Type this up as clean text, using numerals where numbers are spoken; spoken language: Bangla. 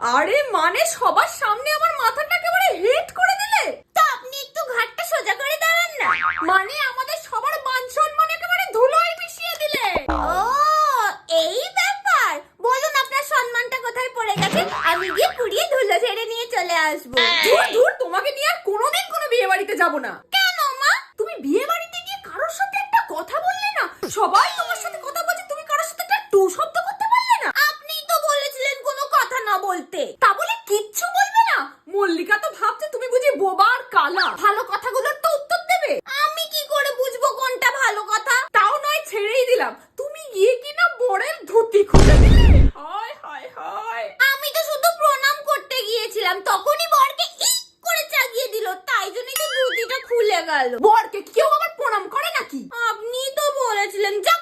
আরে মানে সবার সামনে আমার মাথাটা একেবারে হেট করে দিলে। তো আপনি একটু ঘাটটা সোজা করে দাঁড়ান না। মানে আমাদের সবার মান সম্মান একেবারে ধুলোয় মিশিয়ে দিলে। ও এই ব্যাপার, বলুন আপনার সম্মানটা কোথায় পড়ে গেছে, আমি গিয়ে পুড়িয়ে ধুলো ঝেড়ে নিয়ে চলে আসবো। ধুর ধুর, তোমাকে নিয়ে আর কোনোদিন কোনো বিয়ে বাড়িতে যাবো না। কেন মা? তুমি বিয়ে বাড়িতে গিয়ে কারোর সাথে একটা কথা বললে না? সবাই তোমার সাথে কথা বলছে, তুমি কারোর সাথে একটা টু শব্দ করতে পারলে না? আপনিই তো বলেছিলেন কোনো কথা না বলতে। তা বলে কিচ্ছু বলবে না? মল্লিকা তো ভাবছে তুমি বুঝি বোবা আর কালা, ভালো কথাগুলোর তো উত্তর দেবে। আমি কি করে বুঝবো কোনটা ভালো কথা? তাও নয়, ছেড়েই দিলাম, তুমি গিয়ে কিনা বরের ধুতি খুলে দিলে। হায় হায় হায়। আমি তো শুধু প্রণাম করতে গিয়েছিলাম, তখনই বরকে ই করে চাগিয়ে দিল, তাই জন্যই তো ধুতিটা খুলে গেল। বরকে কেউ আবার প্রণাম করে নাকি? আপনি তো বলেছিলেন, যাক